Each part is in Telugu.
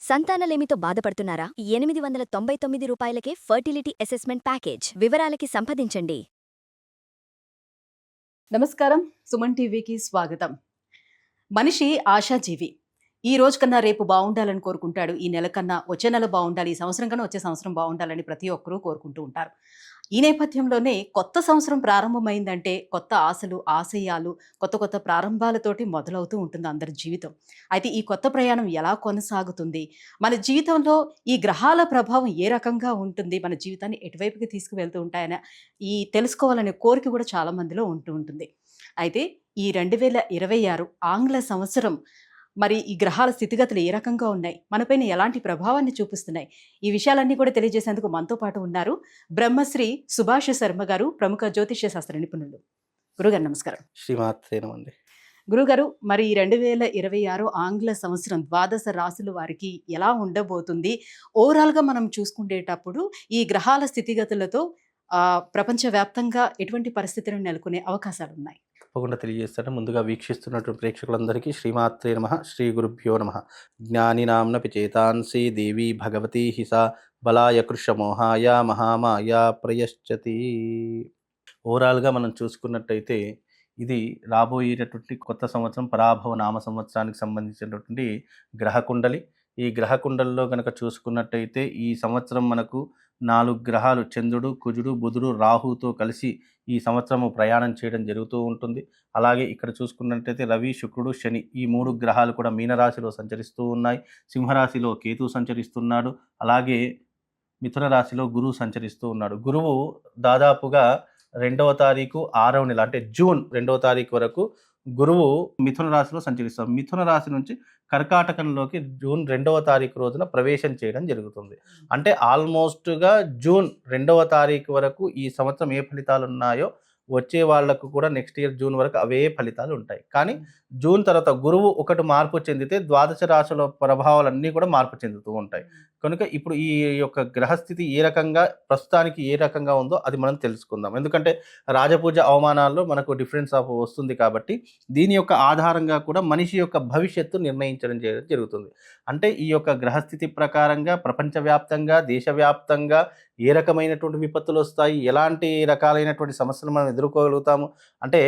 సంతానలేమితో బాధపడుతున్నారా? 899 రూపాయలకే ఫర్టిలిటీ అసెస్మెంట్ ప్యాకేజ్. వివరాలకి సంప్రదించండి. నమస్కారం, సుమన్ టీవీకి స్వాగతం. మనిషి ఆశాజీవి. ఈ రోజు కన్నా రేపు బాగుండాలని కోరుకుంటాడు. ఈ నెల కన్నా వచ్చే నెల బాగుండాలి, ఈ సంవత్సరం కన్నా వచ్చే సంవత్సరం బాగుండాలని ప్రతి ఒక్కరూ కోరుకుంటూ ఉంటారు. ఈ నేపథ్యంలోనే కొత్త సంవత్సరం ప్రారంభమైందంటే కొత్త ఆశలు, ఆశయాలు, కొత్త కొత్త ప్రారంభాలతోటి మొదలవుతూ ఉంటుంది అందరి జీవితం. అయితే ఈ కొత్త ప్రయాణం ఎలా కొనసాగుతుంది, మన జీవితంలో ఈ గ్రహాల ప్రభావం ఏ రకంగా ఉంటుంది, మన జీవితాన్ని ఎటువైపుకి తీసుకువెళ్తూ ఉంటాయని తెలుసుకోవాలనే కోరిక కూడా చాలా మందిలో ఉంటూ ఉంటుంది. అయితే ఈ 2026 ఆంగ్ల సంవత్సరం మరి ఈ గ్రహాల స్థితిగతులు ఏ రకంగా ఉన్నాయి, మనపైన ఎలాంటి ప్రభావాన్ని చూపిస్తున్నాయి, ఈ విషయాలన్నీ కూడా తెలియజేసేందుకు మనతో పాటు ఉన్నారు బ్రహ్మశ్రీ సుభాష్ శర్మ గారు, ప్రముఖ జ్యోతిష్య శాస్త్ర నిపుణులు. గురుగారు నమస్కారం. శ్రీమాత్రేనమండి. గురుగారు, మరి 2026 ఆంగ్ల సంవత్సరం ద్వాదశ రాశుల వారికి ఎలా ఉండబోతుంది? ఓవరాల్గా మనం చూసుకునేటప్పుడు ఈ గ్రహాల స్థితిగతులతో ప్రపంచవ్యాప్తంగా ఎటువంటి పరిస్థితులను నెలకొనే అవకాశాలు ఉన్నాయి? తప్పకుండా తెలియజేస్తాను. ముందుగా వీక్షిస్తున్నటువంటి ప్రేక్షకులందరికీ శ్రీమాత్రే నమః, శ్రీ గురుభ్యో నమః. జ్ఞానినాంనపి చేతాంసి దేవి భగవతి హిసా బలాయ కృషమోహాయ మహామాయ ప్రయశ్చతి. ఓవరాల్గా మనం చూసుకున్నట్టయితే ఇది రాబోయేటటువంటి కొత్త సంవత్సరం పరాభవ నామ సంవత్సరానికి సంబంధించినటువంటి గ్రహకుండలి. ఈ గ్రహకుండలిలో కనుక చూసుకున్నట్టయితే ఈ సంవత్సరం మనకు 4 గ్రహాలు చంద్రుడు, కుజుడు, బుధుడు, రాహుతో కలిసి ఈ సంవత్సరము ప్రయాణం చేయడం జరుగుతూ ఉంటుంది. అలాగే ఇక్కడ చూసుకున్నట్టయితే రవి, శుక్రుడు, శని ఈ 3 గ్రహాలు కూడా మీనరాశిలో సంచరిస్తూ ఉన్నాయి. సింహరాశిలో కేతు సంచరిస్తున్నాడు. అలాగే మిథున రాశిలో గురువు సంచరిస్తూ ఉన్నాడు. గురువు దాదాపుగా 2వ తారీఖు 6వ నెల అంటే జూన్ 2వ తారీఖు వరకు గురువు మిథున రాశిలో సంచరిస్తారు. మిథున రాశి నుంచి కర్కాటకంలోకి జూన్ 2వ తారీఖు రోజున ప్రవేశం చేయడం జరుగుతుంది. అంటే ఆల్మోస్ట్గా జూన్ 2వ తారీఖు వరకు ఈ సంవత్సరం ఏ ఫలితాలు ఉన్నాయో వచ్చే వాళ్లకు కూడా నెక్స్ట్ ఇయర్ జూన్ వరకు అవే ఫలితాలు ఉంటాయి. కానీ జూన్ తర్వాత గురువు ఒకటి మార్పు చెందితే ద్వాదశ రాశుల ప్రభావాలన్నీ కూడా మార్పు చెందుతూ ఉంటాయి. కనుక ఇప్పుడు ఈ యొక్క గ్రహస్థితి ఏ రకంగా ప్రస్తుతానికి ఏ రకంగా ఉందో అది మనం తెలుసుకుందాం. ఎందుకంటే రాజపూజ అవమానాల్లో మనకు డిఫరెన్స్ ఆఫ్ వస్తుంది కాబట్టి దీని యొక్క ఆధారంగా కూడా మనిషి యొక్క భవిష్యత్తు నిర్ణయించడం జరుగుతుంది. అంటే ఈ యొక్క గ్రహస్థితి ప్రకారంగా ప్రపంచవ్యాప్తంగా, దేశవ్యాప్తంగా ఏ రకమైనటువంటి విపత్తులు వస్తాయి, ఎలాంటి రకాలైనటువంటి సమస్యలు మనం ఎదుర్కోగలుగుతాము. అంటే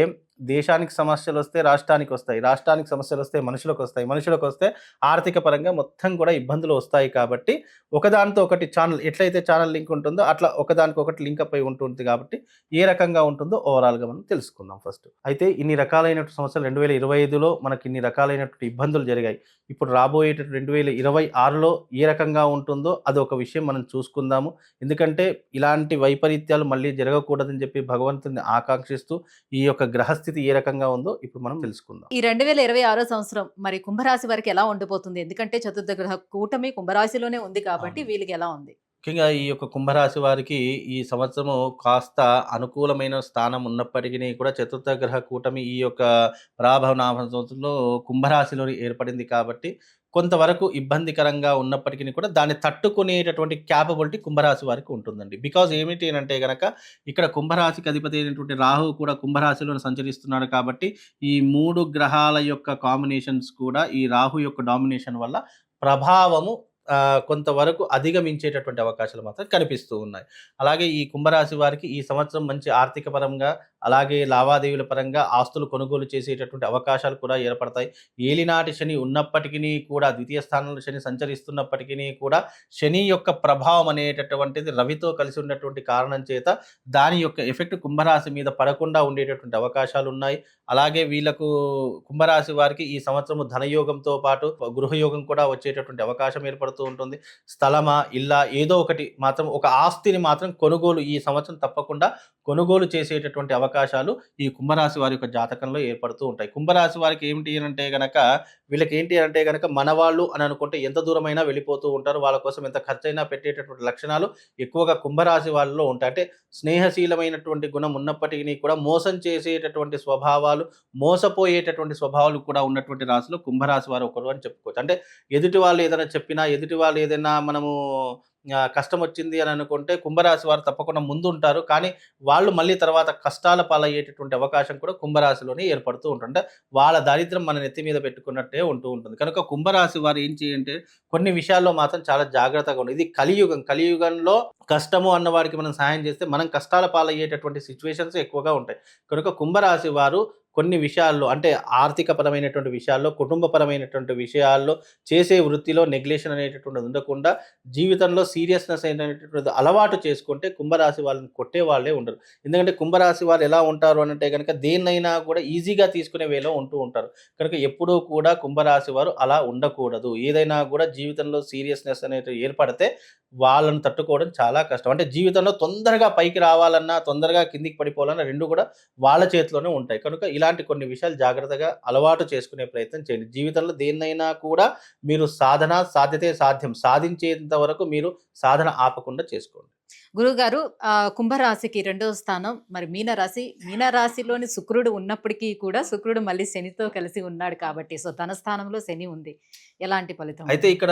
దేశానికి సమస్యలు వస్తే రాష్ట్రానికి వస్తాయి, రాష్ట్రానికి సమస్యలు వస్తే మనుషులకు వస్తాయి, మనుషులకు వస్తే ఆర్థిక పరంగా మొత్తం కూడా ఇబ్బందులు వస్తాయి. కాబట్టి ఒకదానితో ఒకటి ఛానల్ ఎట్లయితే ఛానల్ లింక్ ఉంటుందో అట్లా ఒకదానికి ఒకటి లింక్ అప్ అయి ఉంటుంది. కాబట్టి ఏ రకంగా ఉంటుందో ఓవరాల్గా మనం తెలుసుకుందాం ఫస్ట్. అయితే ఇన్ని రకాలైనటువంటి సమస్యలు 2025లో మనకి ఇన్ని రకాలైనటువంటి ఇబ్బందులు జరిగాయి. ఇప్పుడు రాబోయేటటువంటి 2026లో ఏ రకంగా ఉంటుందో అది ఒక విషయం మనం చూసుకుందాము. ఎందుకంటే ఇలాంటి వైపరీత్యాలు మళ్ళీ జరగకూడదని చెప్పి భగవంతుని ఆకాంక్షిస్తూ ఈ యొక్క గ్రహస్థితి ఏ రకంగా ఉందో ఇప్పుడు మనం తెలుసుకుందాం. ఈ 2026 సంవత్సరం మరి కుంభరాశి వారికి ఎలా ఉండబోతుంది? ఎందుకంటే చతుర్థ గ్రహ కూటమి కుంభరాశిలోనే ఉంది కాబట్టి వీళ్ళకి ఎలా ఉంది? ముఖ్యంగా ఈ యొక్క కుంభరాశి వారికి ఈ సంవత్సరము కాస్త అనుకూలమైన స్థానం ఉన్నప్పటికీ కూడా చతుర్థ గ్రహ కూటమి ఈ యొక్క పరాభవ నామ సంవత్సరంలో కుంభరాశిలో ఏర్పడింది కాబట్టి కొంతవరకు ఇబ్బందికరంగా ఉన్నప్పటికీ కూడా దాన్ని తట్టుకునేటటువంటి క్యాపబిలిటీ కుంభరాశి వారికి ఉంటుందండి. బికాజ్ ఏమిటి అంటే కనుక ఇక్కడ కుంభరాశికి అధిపతి అయినటువంటి రాహు కూడా కుంభరాశిలో సంచరిస్తున్నాడు కాబట్టి ఈ 3 గ్రహాల యొక్క కాంబినేషన్స్ కూడా ఈ రాహు యొక్క డామినేషన్ వల్ల ప్రభావము కొంతవరకు అధిగమించేటటువంటి అవకాశాలు మాత్రం కనిపిస్తూ ఉన్నాయి. అలాగే ఈ కుంభరాశి వారికి ఈ సంవత్సరం మంచి ఆర్థిక పరంగా అలాగే లావాదేవీల పరంగా ఆస్తులు కొనుగోలు చేసేటటువంటి అవకాశాలు కూడా ఏర్పడతాయి. ఏలినాటి శని ఉన్నప్పటికీ కూడా ద్వితీయ స్థానంలో శని సంచరిస్తున్నప్పటికీ కూడా శని యొక్క ప్రభావం అనేటటువంటిది రవితో కలిసి ఉన్నటువంటి కారణం చేత దాని యొక్క ఎఫెక్ట్ కుంభరాశి మీద పడకుండా ఉండేటటువంటి అవకాశాలు ఉన్నాయి. అలాగే వీళ్ళకు కుంభరాశి వారికి ఈ సంవత్సరం ధనయోగంతో పాటు గృహయోగం కూడా వచ్చేటటువంటి అవకాశం ఏర్పడుతుంది ఉంటుంది. స్థలమా, ఇల్లా ఏదో ఒకటి మాత్రం ఒక ఆస్తిని మాత్రం కొనుగోలు ఈ సంవత్సరం తప్పకుండా కొనుగోలు చేసేటటువంటి అవకాశాలు ఈ కుంభరాశి వారి యొక్క జాతకంలో ఏర్పడుతూ ఉంటాయి. కుంభరాశి వారికి ఏమిటి అంటే గనక వీళ్ళకి ఏంటి అంటే గనక మనవాళ్ళు అని అనుకుంటే ఎంత దూరమైనా వెళ్ళిపోతూ ఉంటారు. వాళ్ళ కోసం ఎంత ఖర్చైనా పెట్టేటటువంటి లక్షణాలు ఎక్కువగా కుంభరాశి వాళ్ళలో ఉంటాయి. అంటే స్నేహశీలమైనటువంటి గుణం ఉన్నప్పటికీ కూడా మోసం చేసేటటువంటి స్వభావాలు, మోసపోయేటటువంటి స్వభావాలు కూడా ఉన్నటువంటి రాశిలో కుంభరాశి వారు ఒకరు అని చెప్పుకోవచ్చు. అంటే ఎదుటి వాళ్ళు ఏదైనా చెప్పినా, ఎదుటి వాళ్ళు ఏదైనా మనము కష్టం వచ్చింది అని అనుకుంటే కుంభరాశి వారు తప్పకుండా ముందుంటారు. కానీ వాళ్ళు మళ్ళీ తర్వాత కష్టాల పాలయ్యేటటువంటి అవకాశం కూడా కుంభరాశిలోనే ఏర్పడుతూ ఉంటుంది. అంటే వాళ్ళ దారిద్ర్యం మన నెత్తి మీద పెట్టుకున్నట్టే ఉంటూ ఉంటుంది. కనుక కుంభరాశి వారు ఏం చేయంటే కొన్ని విషయాల్లో మాత్రం చాలా జాగ్రత్తగా ఉండాలి. ఇది కలియుగం. కలియుగంలో కష్టము అన్నవాడికి మనం సహాయం చేస్తే మనం కష్టాల పాలయ్యేటటువంటి సిచ్యువేషన్స్ ఎక్కువగా ఉంటాయి. కనుక కుంభరాశి వారు కొన్ని విషయాల్లో అంటే ఆర్థికపరమైనటువంటి విషయాల్లో, కుటుంబపరమైనటువంటి విషయాల్లో, చేసే వృత్తిలో నెగ్లెషన్ అనేటటువంటిది ఉండకుండా జీవితంలో సీరియస్‌నెస్ అనేటటువంటిది అలవాటు చేసుకుంటే కుంభరాశి వాళ్ళని కొట్టే వాళ్ళే ఉండరు. ఎందుకంటే కుంభరాశి వారు ఎలా ఉంటారు అనంటే గనక దేన్నైనా కూడా ఈజీగా తీసుకునే వేలో ఉంటూ ఉంటారు. కనుక ఎప్పుడూ కూడా కుంభరాశి వారు అలా ఉండకూడదు. ఏదైనా కూడా జీవితంలో సీరియస్‌నెస్ అనేది ఏర్పడితే వాళ్ళని తట్టుకోవడం చాలా కష్టం. అంటే జీవితంలో తొందరగా పైకి రావాలన్నా, తొందరగా కిందికి పడిపోవాలన్నా 2 కూడా వాళ్ళ చేతిలోనే ఉంటాయి. కనుక ఇలాంటి కొన్ని విషయాలు జాగ్రత్తగా అలవాటు చేసుకునే ప్రయత్నం చేయండి. జీవితంలో దేన్నైనా కూడా మీరు సాధన, సాధ్యతే సాధ్యం. సాధించేంత వరకు మీరు సాధన ఆపకుండా చేసుకోండి. గురువుగారు కుంభరాశికి రెండవ స్థానం మరి మీనరాశి. మీనరాశిలోని శుక్రుడు ఉన్నప్పటికీ కూడా శుక్రుడు మళ్ళీ శనితో కలిసి ఉన్నాడు కాబట్టి సో తన స్థానంలో శని ఉంది. ఎలాంటి ఫలితం? అయితే ఇక్కడ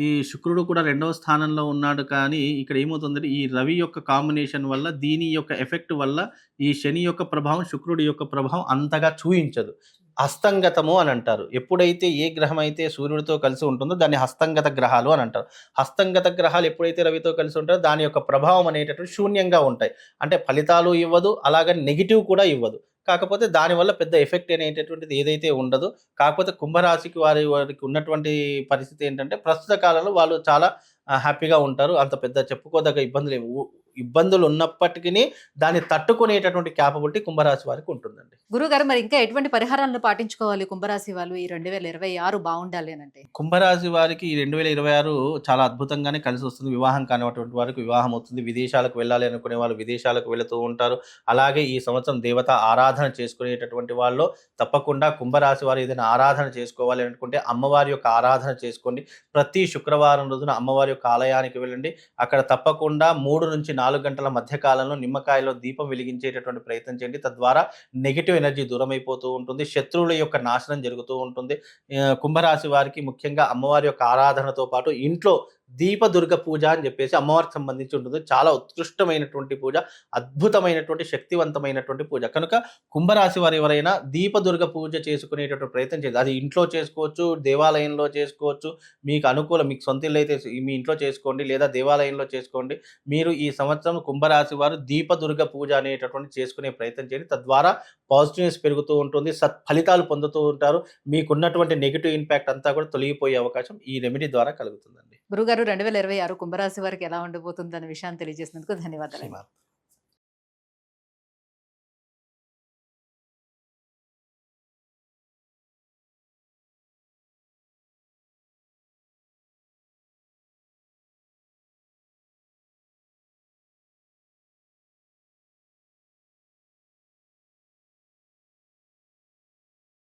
ఈ శుక్రుడు కూడా 2వ స్థానంలో ఉన్నాడు. కానీ ఇక్కడ ఏమవుతుందంటే ఈ రవి యొక్క కాంబినేషన్ వల్ల దీని యొక్క ఎఫెక్ట్ వల్ల ఈ శని యొక్క ప్రభావం శుక్రుడి యొక్క ప్రభావం అంతగా చూయించదు. హస్తంగతము అని అంటారు. ఎప్పుడైతే ఏ గ్రహం అయితే సూర్యుడితో కలిసి ఉంటుందో దాన్ని హస్తంగత గ్రహాలు అని అంటారు. హస్తంగత గ్రహాలు ఎప్పుడైతే రవితో కలిసి ఉంటారో దాని యొక్క ప్రభావం అనేటటువంటి శూన్యంగా ఉంటాయి. అంటే ఫలితాలు ఇవ్వదు, అలాగని నెగిటివ్ కూడా ఇవ్వదు. కాకపోతే దానివల్ల పెద్ద ఎఫెక్ట్ అనేటటువంటిది ఏదైతే ఉండదో. కాకపోతే కుంభరాశికి వారికి ఉన్నటువంటి పరిస్థితి ఏంటంటే ప్రస్తుత కాలంలో వాళ్ళు చాలా హ్యాపీగా ఉంటారు. అంత పెద్ద చెప్పుకోదగ్గ ఇబ్బందులు ఉన్నప్పటికీ దాన్ని తట్టుకునేటటువంటి క్యాపబిలిటీ కుంభరాశి వారికి ఉంటుందండి. గురుగారు మరి ఇంకా ఎటువంటి పరిహారాలను పాటించుకోవాలి కుంభరాశి వాళ్ళు ఈ 2026 బాగుండాలి అని అంటే? కుంభరాశి వారికి ఈ 2026 చాలా అద్భుతంగానే కలిసి వస్తుంది. వివాహం కానిటువంటి వారికి వివాహం అవుతుంది. విదేశాలకు వెళ్ళాలి అనుకునే వాళ్ళు విదేశాలకు వెళుతూ ఉంటారు. అలాగే ఈ సంవత్సరం దేవత ఆరాధన చేసుకునేటటువంటి వాళ్ళు తప్పకుండా కుంభరాశి వారు ఏదైనా ఆరాధన చేసుకోవాలి అనుకుంటే అమ్మవారి యొక్క ఆరాధన చేసుకోండి. ప్రతి శుక్రవారం రోజున అమ్మవారి యొక్క ఆలయానికి వెళ్ళండి. అక్కడ తప్పకుండా 3 నుంచి 4 గంటల మధ్య కాలంలో నిమ్మకాయలో దీపం వెలిగించేటటువంటి ప్రయత్నం చేయండి. తద్వారా నెగెటివ్ ఎనర్జీ దూరం అయిపోతూ ఉంటుంది. శత్రువుల యొక్క నాశనం జరుగుతూ ఉంటుంది. కుంభరాశి వారికి ముఖ్యంగా అమ్మవారి యొక్క ఆరాధనతో పాటు ఇంట్లో దీపదుర్గ పూజ అని చెప్పేసి అమ్మవారికి సంబంధించి ఉంటుంది. చాలా ఉత్కృష్టమైనటువంటి పూజ, అద్భుతమైనటువంటి శక్తివంతమైనటువంటి పూజ. కనుక కుంభరాశి వారు ఎవరైనా దీపదుర్గ పూజ చేసుకునేటటువంటి ప్రయత్నం చేయాలి. అది ఇంట్లో చేసుకోవచ్చు, దేవాలయంలో చేసుకోవచ్చు. మీకు సొంత ఇల్లు అయితే మీ ఇంట్లో చేసుకోండి, లేదా దేవాలయంలో చేసుకోండి. మీరు ఈ సంవత్సరం కుంభరాశి వారు దీపదుర్గ పూజ అనేటటువంటి చేసుకునే ప్రయత్నం చేయండి. తద్వారా పాజిటివ్నెస్ పెరుగుతూ ఉంటుంది, సత్ఫలితాలు పొందుతూ ఉంటారు. మీకున్నటువంటి నెగిటివ్ ఇంపాక్ట్ అంతా కూడా తొలగిపోయే అవకాశం ఈ రెమెడీ ద్వారా కలుగుతుందండి. గురుగారు 2026 కుంభరాశి వారికి ఎలా ఉండబోతుందన్న విషయాన్ని తెలియజేసినందుకు ధన్యవాదాలు. శ్రీమాన్.